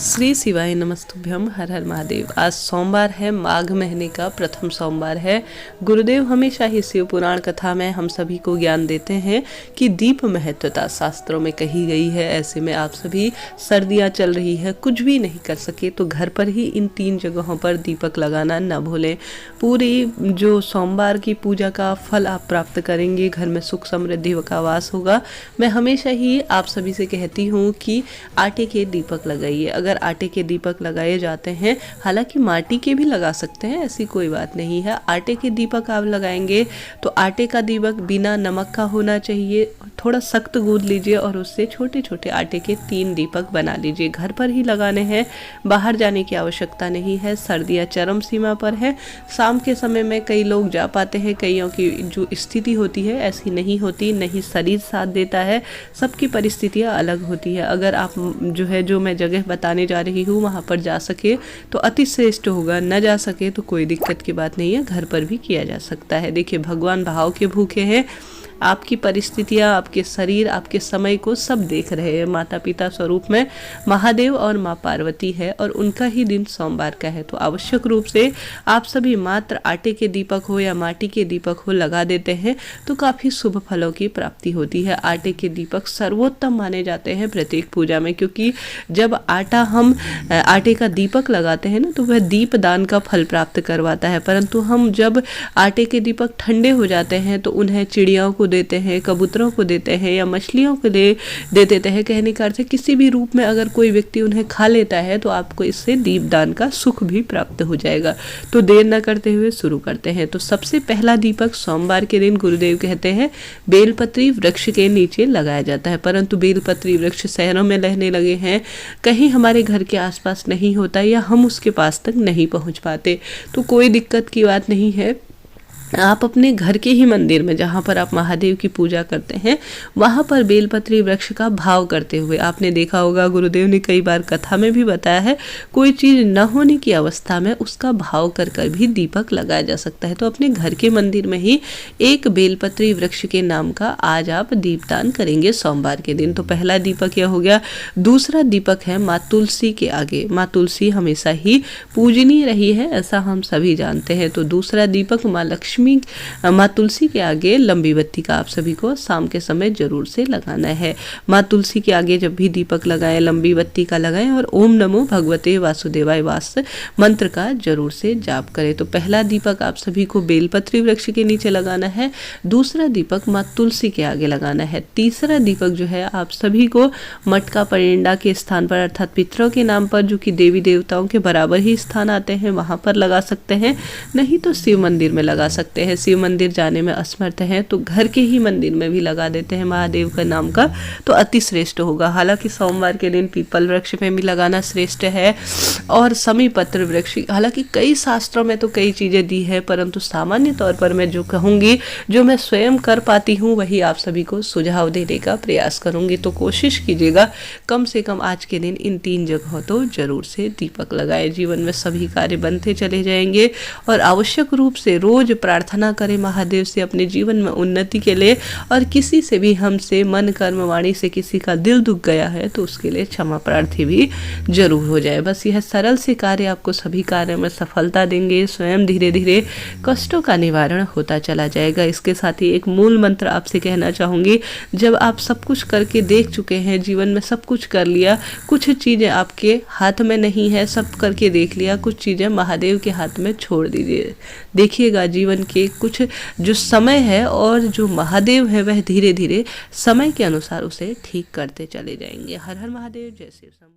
श्री शिवाय नमस्तुभ्यम। हर हर महादेव। आज सोमवार है, माघ महीने का प्रथम सोमवार है। गुरुदेव हमेशा ही शिव पुराण कथा में हम सभी को ज्ञान देते हैं कि दीप महत्वता शास्त्रों में कही गई है। ऐसे में आप सभी, सर्दियां चल रही है, कुछ भी नहीं कर सके तो घर पर ही इन 3 जगहों पर दीपक लगाना न भूलें। पूरी जो सोमवार की पूजा का फल आप प्राप्त करेंगे, घर में सुख समृद्धि का वास होगा। मैं हमेशा ही आप सभी से कहती हूँ कि आटे के दीपक लगाइए। अगर आटे के दीपक लगाए जाते हैं, हालांकि माटी के भी लगा सकते हैं, ऐसी कोई बात नहीं है। आटे के दीपक आप लगाएंगे तो आटे का दीपक बिना नमक का होना चाहिए। थोड़ा सख्त गूंद लीजिए और उससे छोटे छोटे आटे के 3 दीपक बना लीजिए। घर पर ही लगाने हैं, बाहर जाने की आवश्यकता नहीं है। सर्दियाँ चरम सीमा पर है। शाम के समय में कई लोग जा पाते हैं, कईयों की जो स्थिति होती है ऐसी नहीं होती, नहीं शरीर साथ देता है, सबकी परिस्थितियाँ अलग होती है। अगर आप जो मैं जगह बताने जा रही हूँ वहाँ पर जा सके तो अति श्रेष्ठ होगा, न जा सके तो कोई दिक्कत की बात नहीं है, घर पर भी किया जा सकता है। देखिए, भगवान भाव के भूखे हैं। आपकी परिस्थितियाँ, आपके शरीर, आपके समय को सब देख रहे हैं। माता पिता स्वरूप में महादेव और माँ पार्वती है और उनका ही दिन सोमवार का है। तो आवश्यक रूप से आप सभी मात्र आटे के दीपक हो या माटी के दीपक हो लगा देते हैं तो काफ़ी शुभ फलों की प्राप्ति होती है। आटे के दीपक सर्वोत्तम माने जाते हैं प्रत्येक पूजा में, क्योंकि जब हम आटे का दीपक लगाते हैं ना तो वह दीप दान का फल प्राप्त करवाता है। परंतु हम जब आटे के दीपक ठंडे हो जाते हैं तो उन्हें चिड़ियाओं को देते हैं, कबूतरों को देते हैं या मछलियों को दे देते हैं। कहने का अर्थ है किसी भी रूप में अगर कोई व्यक्ति उन्हें खा लेता है तो आपको इससे दीपदान का सुख भी प्राप्त हो जाएगा। तो देर न करते हुए शुरू करते हैं। तो सबसे पहला दीपक सोमवार के दिन गुरुदेव कहते हैं बेलपत्री वृक्ष के नीचे लगाया जाता है। परंतु बेलपत्री वृक्ष शहरों में रहने लगे हैं, कहीं हमारे घर के आसपास नहीं होता या हम उसके पास तक नहीं पहुंच पाते, तो कोई दिक्कत की बात नहीं है। आप अपने घर के ही मंदिर में, जहाँ पर आप महादेव की पूजा करते हैं, वहाँ पर बेलपत्री वृक्ष का भाव करते हुए, आपने देखा होगा गुरुदेव ने कई बार कथा में भी बताया है, कोई चीज़ न होने की अवस्था में उसका भाव कर कर भी दीपक लगाया जा सकता है। तो अपने घर के मंदिर में ही एक बेलपत्री वृक्ष के नाम का आज आप दीपदान करेंगे सोमवार के दिन। तो पहला दीपक यह हो गया। दूसरा दीपक है माँ तुलसी के आगे। माँ तुलसी हमेशा ही पूजनीय रही है, ऐसा हम सभी जानते हैं। तो दूसरा दीपक माँ लक्ष्मी, माँ तुलसी के आगे लंबी बत्ती का आप सभी को शाम के समय जरूर से लगाना है। माँ तुलसी के आगे जब भी दीपक लगाएं, लंबी बत्ती का लगाएं और ओम नमो भगवते वासुदेवाय वास मंत्र का जरूर से जाप करें। तो पहला दीपक आप सभी को बेलपत्री वृक्ष के नीचे लगाना है। दूसरा दीपक माँ तुलसी के आगे लगाना है। तीसरा दीपक जो है आप सभी को मटका परिंडा के स्थान पर, अर्थात पितरों के नाम पर, जो कि देवी देवताओं के बराबर ही स्थान आते हैं, वहां पर लगा सकते हैं। नहीं तो शिव मंदिर में लगा सकते हैं। शिव मंदिर जाने में असमर्थ हैं तो घर के ही मंदिर में भी लगा देते हैं महादेव का नाम का, तो अति श्रेष्ठ होगा। हालांकि सोमवार के दिन पीपल वृक्ष में भी लगाना श्रेष्ठ है और समीपत्र वृक्ष, हालांकि कई शास्त्रों में तो कई चीजें दी है, परंतु सामान्य तौर पर मैं जो कहूंगी, जो मैं स्वयं कर पाती हूँ, वही आप सभी को सुझाव देने का प्रयास करूंगी। तो कोशिश कीजिएगा कम से कम आज के दिन इन 3 जगहों तो जरूर से दीपक लगाए। जीवन में सभी कार्य बनते चले जाएंगे और आवश्यक रूप से रोज प्रार्थना करें महादेव से अपने जीवन में उन्नति के लिए। और किसी से भी हमसे मन कर्म वाणी से किसी का दिल दुख गया है तो उसके लिए क्षमा प्रार्थी भी जरूर हो जाए। बस यह सरल से कार्य आपको सभी कार्य में सफलता देंगे। स्वयं धीरे धीरे कष्टों का निवारण होता चला जाएगा। इसके साथ ही एक मूल मंत्र आपसे कहना चाहूंगी, जब आप सब कुछ करके देख चुके हैं, जीवन में सब कुछ कर लिया, कुछ चीजें आपके हाथ में नहीं है, सब करके देख लिया, कुछ चीजें महादेव के हाथ में छोड़ दीजिए। देखिएगा जीवन के कुछ जो समय है और जो महादेव है वह धीरे धीरे समय के अनुसार उसे ठीक करते चले जाएंगे। हर हर महादेव। जय शिव शंभू।